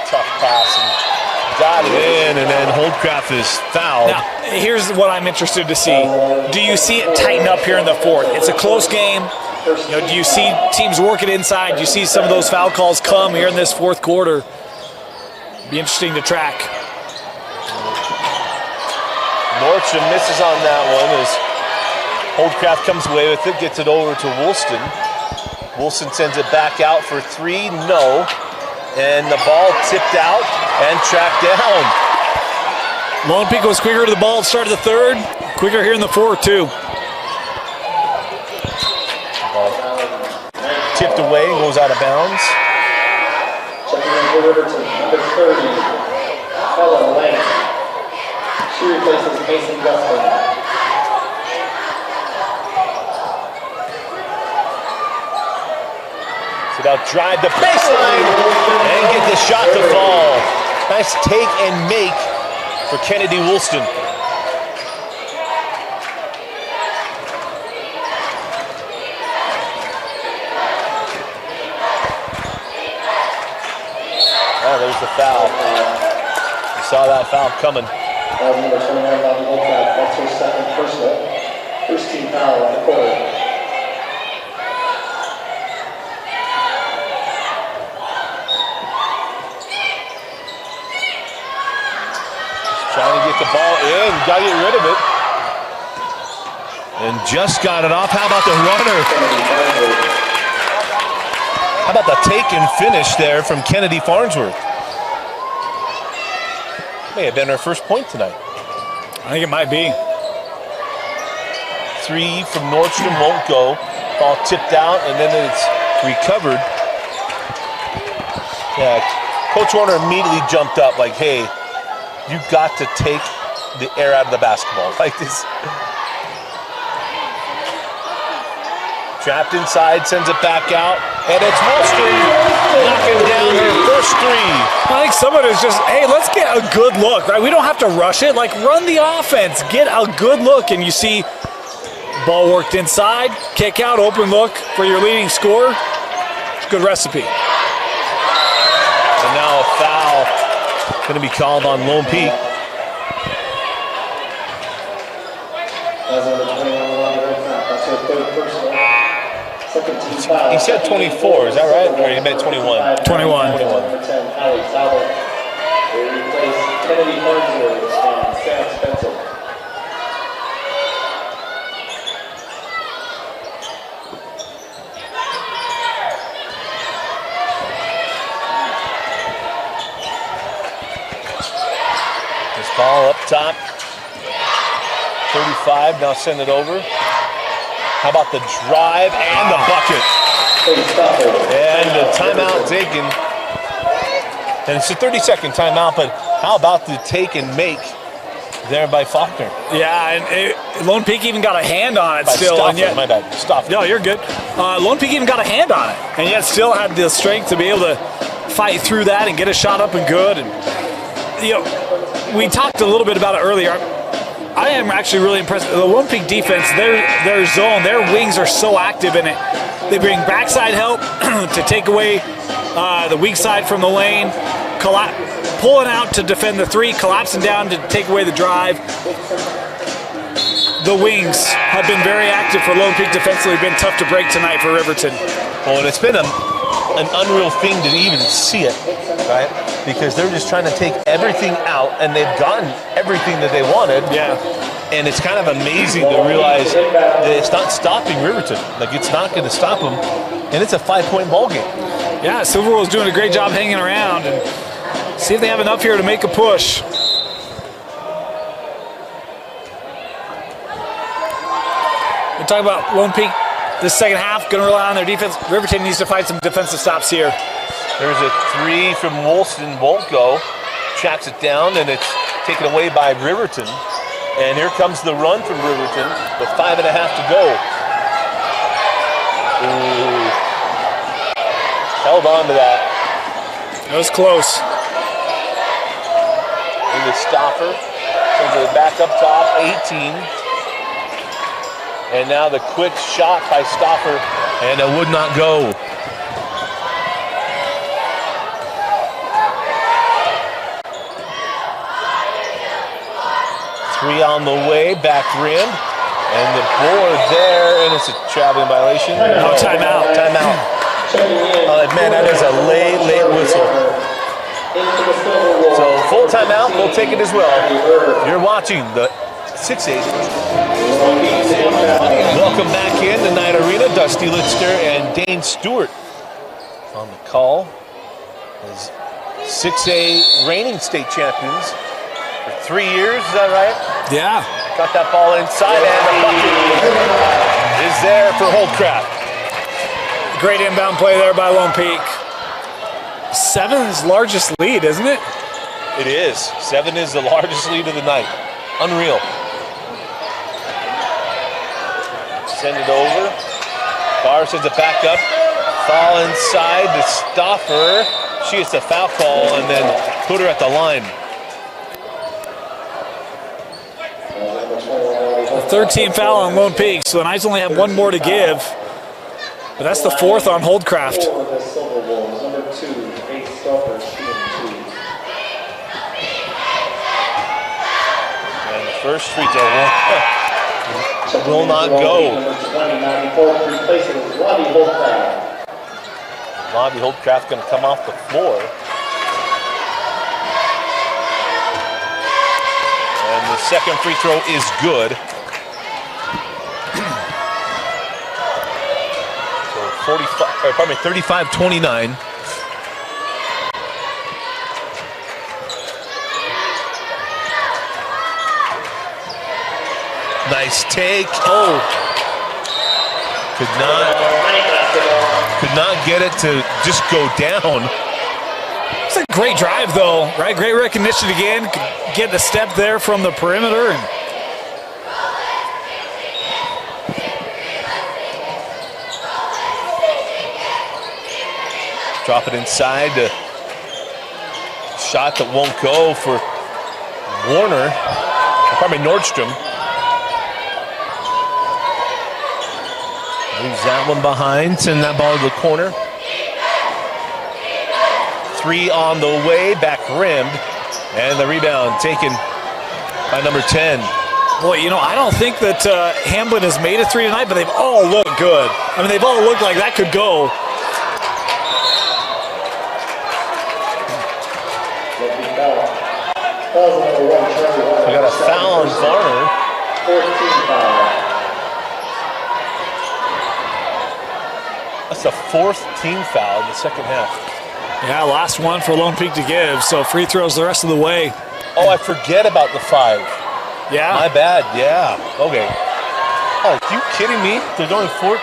Tough pass and got it in, and then Holdcraft is fouled. Now, here's what I'm interested to see. Do you see it tighten up here in the fourth? It's a close game. You know, do you see teams work it inside? Do you see some of those foul calls come here in this fourth quarter? Be interesting to track. Nordstrom misses on that one as Holdcraft comes away with it, gets it over to Woolston. Woolston sends it back out for three, no. And the ball tipped out and tracked down. Lone Peak was quicker to the ball at the start of the third. Quicker here in the fourth, too. Ball tipped away and goes out of bounds. Checking in for Riverton, number 30, Helen Lane. She replaces Mason Westman. So now drive the baseline and get the shot to fall. Nice take and make for Kennedy Woolston. Oh, there's the foul. You saw that foul coming. Number 29, Bobby Holcraft. That's her second personal. First team foul on the quarter. Trying to get the ball in, got to get rid of it. And just got it off. How about the runner? How about the take and finish there from Kennedy Farnsworth? May have been her first point tonight. I think it might be. 3 from Nordstrom won't go. Ball tipped out and then it's recovered. Yeah, Coach Warner immediately jumped up like, hey, you got to take the air out of the basketball. Like this. Trapped inside, sends it back out, and it's Woolston knocking down her first 3. I think someone is just, hey, let's get a good look, right? We don't have to rush it. Like, run the offense. Get a good look, and you see ball worked inside, kick out, open look for your leading scorer. Good recipe. And now a foul going to be called on Lone Peak. That's number 21, Bobby Holcraft. That's her third personal. Second team foul. He said 24, is that right? Or he meant 21? 21. Number 10, Allie Sauber. They replace Kennedy Farnsworth and Sam Spencer. Ball up top. 35, now send it over. How about the drive and the bucket? And the timeout taken. And it's a 30-second timeout, but how about the take and make there by Faulkner? Yeah, and Lone Peak even got a hand on it still. Stauffer, and yet, my bad. Stop. No, you're good. Lone Peak even got a hand on it, and yet still had the strength to be able to fight through that and get a shot up and good. And we talked a little bit about it earlier. I am actually really impressed. The Lone Peak defense, their zone, their wings are so active in it. They bring backside help to take away the weak side from the lane, pulling out to defend the 3, collapsing down to take away the drive. The wings have been very active for Lone Peak defensively. Been tough to break tonight for Riverton. Well, and it's been an unreal thing to even see it, right? Because they're just trying to take everything out, and they've gotten everything that they wanted. Yeah. And it's kind of amazing to realize that it's not stopping Riverton. Like, it's not going to stop them, and it's a 5-point ball game. Yeah, Silverwolves doing a great job hanging around, and see if they have enough here to make a push. We talk about Lone Peak this second half, going to rely on their defense. Riverton needs to find some defensive stops here. There's a 3 from Woolston, won't go. Tracks it down, and it's taken away by Riverton. And here comes the run from Riverton with 5.5 to go. Ooh. Held on to that. That was close. Into Stauffer. Sends it back up top, 18. And now the quick shot by Stauffer, and it would not go. Three on the way, back rim, and the board there, and it's a traveling violation. No, timeout. Timeout. Man, that is a late whistle. So full timeout, we'll take it as well. You're watching the 6-8. Welcome back in the Night Arena. Dusty Litster and Dane Stewart on the call as 6A reigning state champions for 3 years. Is that right? Yeah. Got that ball inside, and the bucket is there for Holcraft. Great inbound play there by Lone Peak. 7's largest lead, isn't it? It is. 7 is the largest lead of the night. Unreal. Send it over. Barr sends it back up. Foul inside to stop her. She gets a foul call and then put her at the line. The 13 foul on Lone Peak, so the Knights only have one more to give. But that's the 4th on Holdcraft. For the Silverwolves, number 2, Nate Stoker, shooting 2. And the first free throw will not go. Number 29, replacing Robbie Holdcraft. Robbie Holdcraft going to come off the floor. And the second free throw is good. So 35-29. Nice take. Oh. Could not get it to just go down. It's a great drive, though, right? Great recognition again. Get the step there from the perimeter. And drop it inside. Shot that won't go for Warner. Probably Nordstrom. Leaves that one behind. Send that ball to the corner. 3 on the way, back rimmed, and the rebound taken by number 10. boy, you know, I don't think that Hamblin has made a 3 tonight, but they've all looked good. I mean, they've all looked like that could go. We got a foul on Varner. 14 foul. That's the 4th team foul in the second half. Yeah, last one for Lone Peak to give, so free throws the rest of the way. Oh, I forget about the 5. Yeah. My bad, yeah. Okay. Oh, are you kidding me? There's only 4.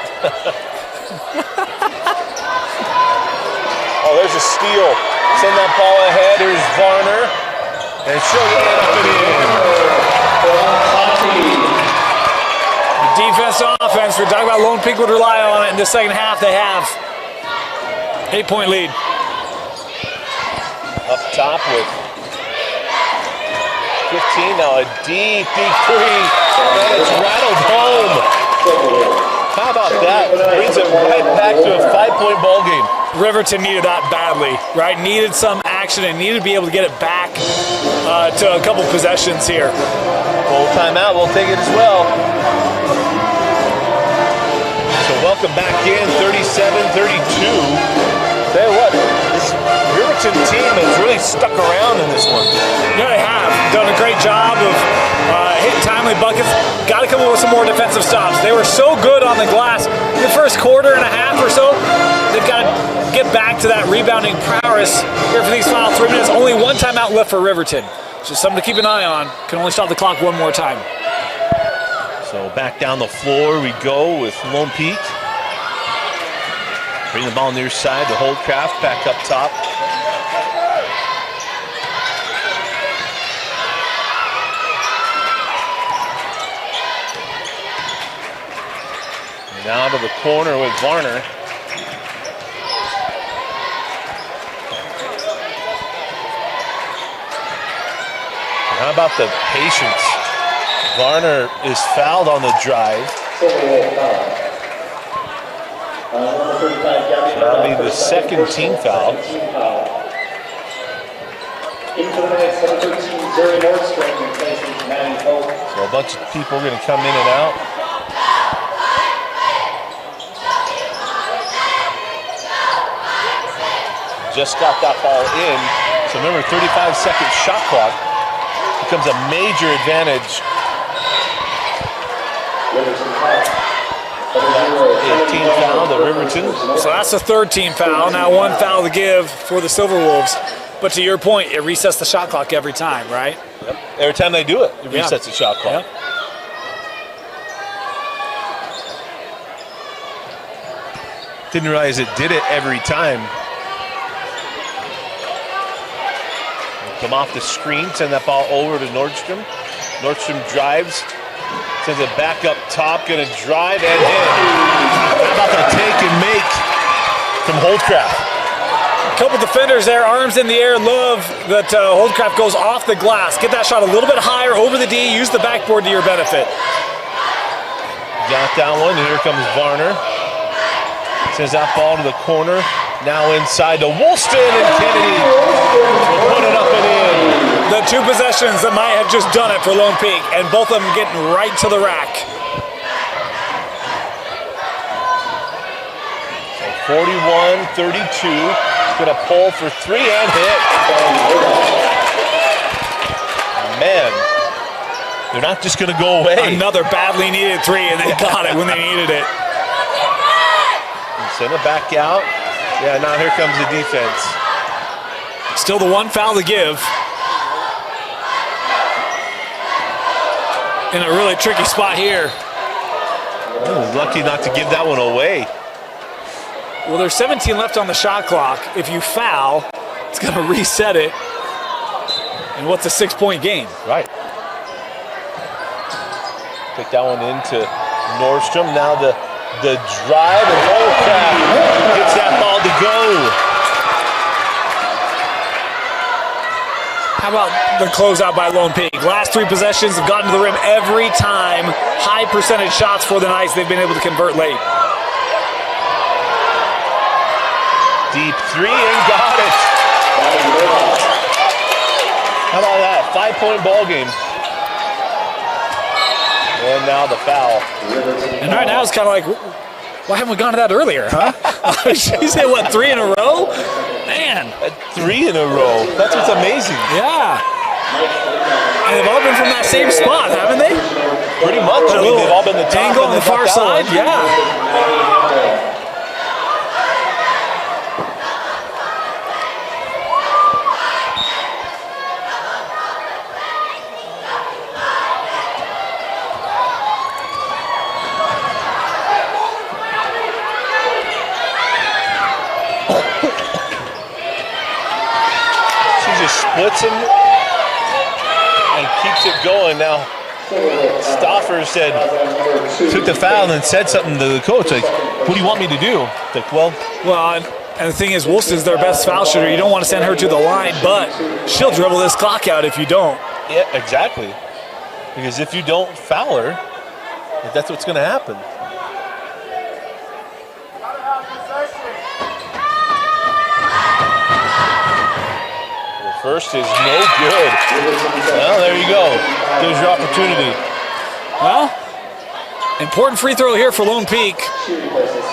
Oh, there's a steal. Send that ball ahead. Here's Varner. And she'll lay it up and in. Defense to offense. We're talking about Lone Peak would rely on it in the second half. They have 8-point lead. Up top with 15. Now a deep, deep 3. And it's rattled home. How about that? Brings it right back to a 5-point ball game. Riverton needed that badly, right? Needed some action and needed to be able to get it back to a couple possessions here. Full timeout, we'll take it as well. So welcome back in, 37-32. Tell you what, this Riverton team has really stuck around in this one. Yeah, they have done a great job of hitting timely buckets. Got to come up with some more defensive stops. They were so good on the glass in the first quarter and a half or so. They've got to get back to that rebounding prowess here for these final 3 minutes. Only one timeout left for Riverton. Just something to keep an eye on. Can only stop the clock one more time. So back down the floor we go with Lone Peak. Bring the ball near side to Holdcraft, back up top. Now to the corner with Varner. How about the patience? Varner is fouled on the drive. That'll be the second team foul. So a bunch of people are going to come in and out. Just got that ball in. So remember, 35-second shot clock becomes a major advantage. 18 foul to Riverton. So that's the 3rd team foul. Now 1 foul to give for the Silverwolves. But to your point, it resets the shot clock every time, right? Yep. Every time they do it, it resets the shot clock. Yep. Didn't realize it did it every time. Come off the screen, send that ball over to Nordstrom. Nordstrom drives, sends it back up top, gonna drive and hit. How about the take and make from Holdcraft? A couple defenders there, arms in the air. Love that Holdcraft goes off the glass. Get that shot a little bit higher over the D. Use the backboard to your benefit. Got that one, and here comes Varner. Sends that ball to the corner. Now inside to Woolston, and Kennedy will put it up and in. The two possessions that might have just done it for Lone Peak, and both of them getting right to the rack. 41-32. Gonna pull for three and hit. Man, they're not just gonna go away. Another badly needed three, and they got it when they needed it. And send it back out. Yeah, now here comes the defense. Still the one foul to give. In a really tricky spot here. Ooh, lucky not to give that one away. Well, there's 17 left on the shot clock. If you foul, it's going to reset it. And what's a 6-point game? Right. Pick that one into Nordstrom. Now the drive, and Holdcraft gets that ball to go. How about the closeout by Lone Peak? Last three possessions have gotten to the rim every time. High percentage shots for the Knights. They've been able to convert late. Deep three and got it. How about that? 5-point ball game. And now the foul. And right now it's kind of like, why haven't we gone to that earlier, huh? She's hit, what, 3 in a row? Man. 3 in a row. That's what's amazing. Yeah. And they've all been from that same spot, haven't they? Pretty much. I mean, they've all been the top angle on the far side, yeah. Splits him and keeps it going. Now, Stauffer took the foul and said something to the coach, like, what do you want me to do? Like, well, and the thing is, Woolston's their best foul shooter. You don't want to send her to the line, but she'll dribble this clock out if you don't. Yeah, exactly. Because if you don't foul her, that's what's going to happen. First is no good. Well, there you go. There's your opportunity. Well, important free throw here for Lone Peak.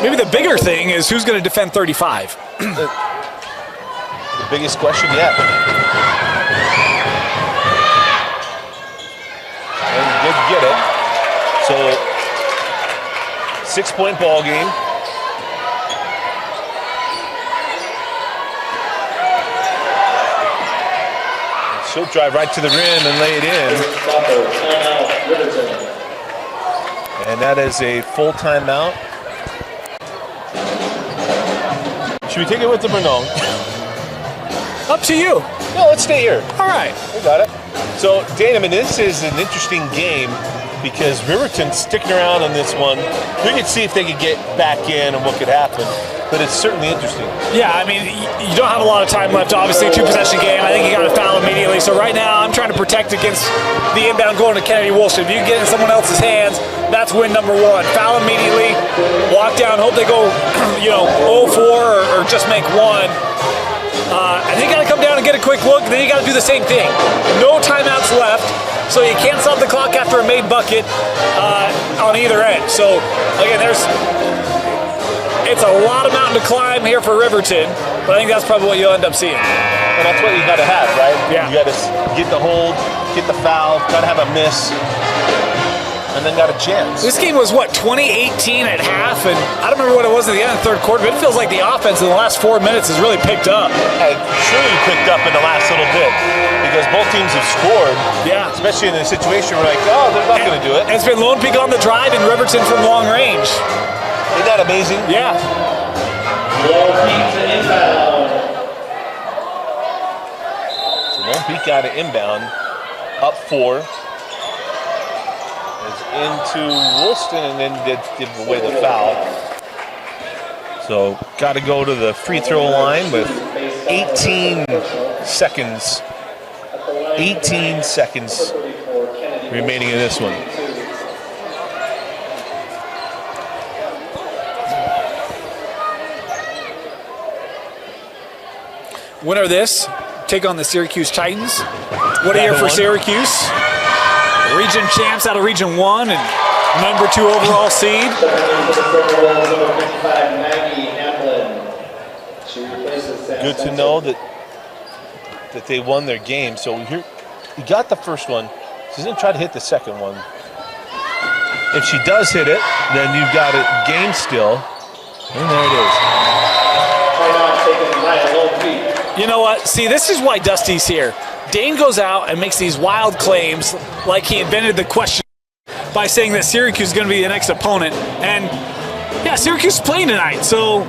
Maybe the bigger thing is who's going to defend 35. The biggest question yet. And did get it. So, 6-point ball game. She'll drive right to the rim and lay it in. And that is a full timeout. Should we take it with them or no? Up to you. No, let's stay here. All right. We got it. So, Dana, I mean, this is an interesting game because Riverton's sticking around on this one. We could see if they could get back in and what could happen. But it's certainly interesting. Yeah, I mean, you don't have a lot of time left. Obviously, 2-possession game. I think you got to foul immediately. So right now, I'm trying to protect against the inbound going to Kennedy Woolston. If you can get in someone else's hands, that's win number 1. Foul immediately, walk down, hope they go, 0-4 or just make 1. And then you got to come down and get a quick look. Then you got to do the same thing. No timeouts left, so you can't stop the clock after a made bucket on either end. So again, it's a lot of mountain to climb here for Riverton, but I think that's probably what you'll end up seeing. And that's what you got to have, right? Yeah. You got to get the hold, get the foul, got to have a miss, and then got a chance. This game was, 2018 at half, and I don't remember what it was at the end of the third quarter, but it feels like the offense in the last 4 minutes has really picked up. It surely picked up in the last little bit because both teams have scored. Yeah. Especially in a situation where they're not going to do it. And it's been Lone Peak on the drive and Riverton from long range. Isn't that amazing? Yeah. So Lone Peak got it inbound, up 4. Is into Woolston and then did give away the foul. So got to go to the free throw line with 18 seconds. 18 seconds remaining in this one. Winner of this, take on the Syracuse Titans. What a year for Syracuse. Region champs out of Region 1 and number 2 overall seed. Good to know that they won their game. So here, you got the first one. She's going to try to hit the second one. If she does hit it, then you've got a game still. And there it is. You know what? See, this is why Dusty's here. Dane goes out and makes these wild claims like he invented the question by saying that Syracuse is going to be the next opponent. And, yeah, Syracuse is playing tonight. So,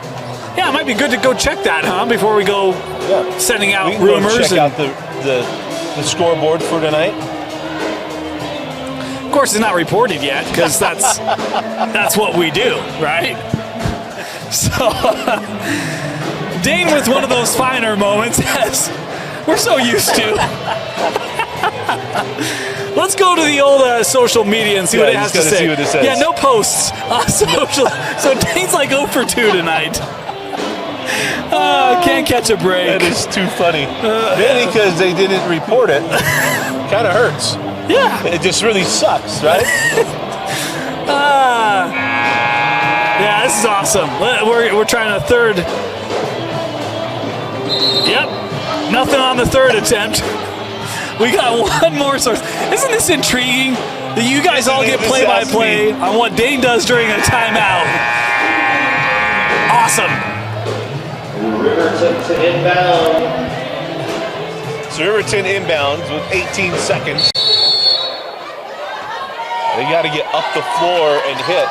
yeah, it might be good to go check that, huh, before we go sending out rumors. Check out the scoreboard for tonight. Of course, it's not reported yet because that's what we do, right? So, Dane with one of those finer moments, as we're so used to. Let's go to the old social media and see what it has to say. See what it says. Yeah, no posts on social. So Dane's like 0 for 2 tonight. Can't catch a break. That is too funny. Mainly because they didn't report it. Kind of hurts. Yeah. It just really sucks, right? Yeah, this is awesome. We're trying a third. Yep. Nothing on the third attempt. We got one more source. Isn't this intriguing? That you guys all get play-by-play on what Dane does during a timeout. Awesome. Riverton to inbound. So Riverton inbounds with 18 seconds. They got to get up the floor and hit.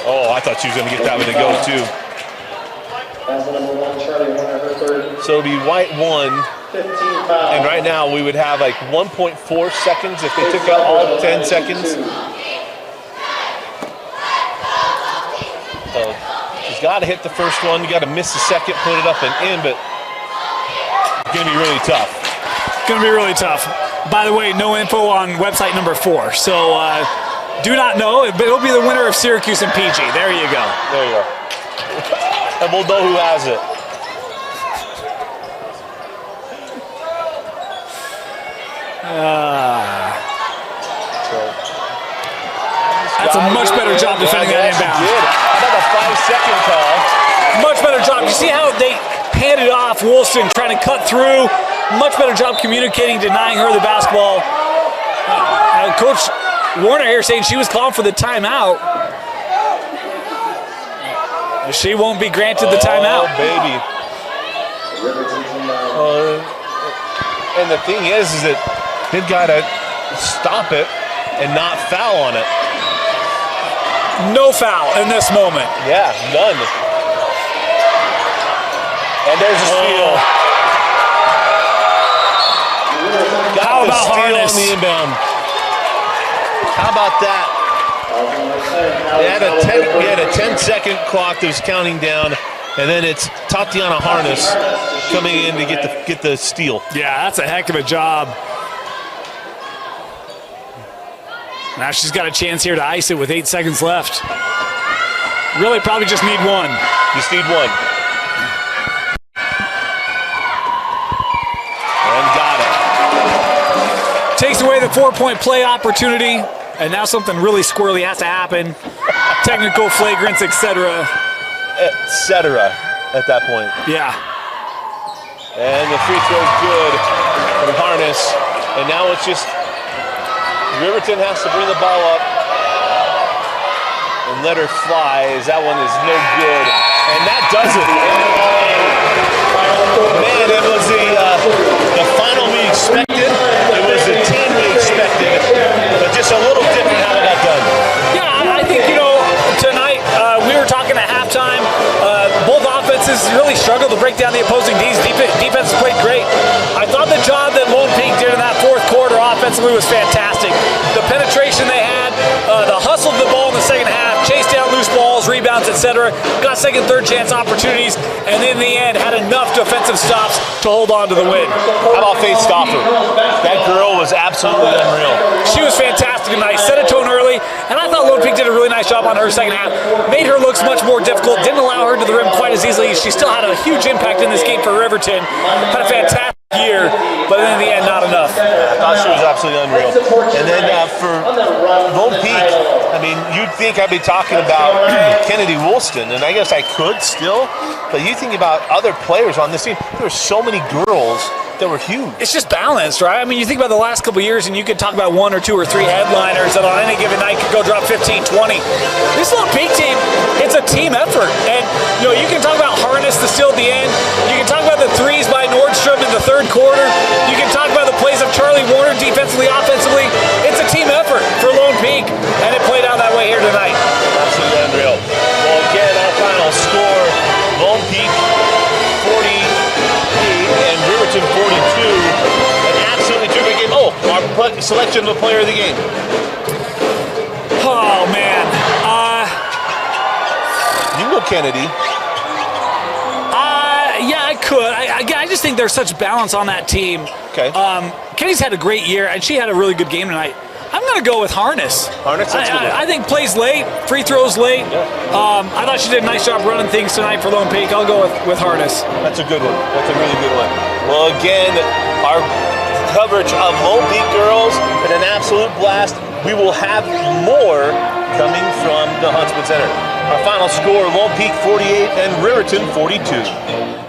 Oh, I thought she was going to get that one to go too. So it'd be white 1. And right now we would have like 1.4 seconds if they took out all 10 seconds. So she's got to hit the first one. You got to miss the second, put it up and in, but it's going to be really tough. Going to be really tough. By the way, no info on website number 4. So do not know, but it'll be the winner of Syracuse and PG. There you go. There you go. And we'll know who has it. That's a much better job defending that inbound. How about a 5-second call? Much better job. You see how they handed off Woolston, trying to cut through. Much better job communicating, denying her the basketball. Coach Warner here saying she was calling for the timeout. She won't be granted the timeout. Oh, baby. And the thing is that they've got to stop it and not foul on it. No foul in this moment. Yeah, none. And there's a steal. How about Harness? On the inbound. How about that? We had a 10-second clock that was counting down, and then it's Tatiana Harness coming in to get the steal. Yeah, that's a heck of a job. Now she's got a chance here to ice it with 8 seconds left. Really probably just need one. Just need one. And got it. Takes away the 4-point play opportunity, and now something really squirrely has to happen. Technical flagrants, etc. Etc. at that point. Yeah. And the free throw's good from Harness. And now it's just Riverton has to bring the ball up and let her fly, as that one is no good. And that does it. Man, it was the final we expected. It was the team we expected, but just a little different how it got done. Yeah, I think, tonight we were talking at halftime. Both has really struggled to break down the opposing D's. Defense has played great. I thought the job that Lone Peak did in that fourth quarter offensively was fantastic. The penetration they had, the hustle of the ball in the second half, chased down loose balls, rebounds, etc. Got second, third chance opportunities, and in the end had enough defensive stops to hold on to the win. How about Faith Stoffer? That girl was absolutely unreal. She was fantastic tonight. Set a tone early, and I thought Lone Peak did a really nice job on her second half. Made her look much more difficult. Didn't allow her to the rim quite as easily. She still had a huge impact in this game for Riverton. Had a fantastic year, but in the end, not enough. I thought she was absolutely unreal. And then for Lone Peak, I mean, you'd think I'd be talking about Kennedy Woolston, and I guess I could still, but you think about other players on this team, there were so many girls that were huge. It's just balanced, right? I mean, you think about the last couple of years, and you could talk about 1 or 2 or 3 headliners that on any given night could go drop 15, 20. This Lone Peak team, it's a team effort. And, you know, you can talk about Harness to still at the end. You can talk about the threes by Nordstrom in the third quarter. You can talk about the plays of Charlie Warner defensively, offensively. It's a team effort for Lone Peak, and it played out that way here tonight. Absolutely unreal. Well, again, our final score, Lone Peak 48 and Riverton 42. An absolutely terrific game. Oh, our selection of the player of the game. Oh, man. You can go Kennedy. Yeah, I could. I just think there's such balance on that team. Okay. Kenny's had a great year, and she had a really good game tonight. I'm going to go with Harness. Harness, that's good. I think plays late, free throws late. Yeah. I thought she did a nice job running things tonight for Lone Peak. I'll go with Harness. That's a good one. That's a really good one. Well, again, our coverage of Lone Peak girls been an absolute blast. We will have more coming from the Huntsman Center. Our final score, Lone Peak 48 and Riverton 42.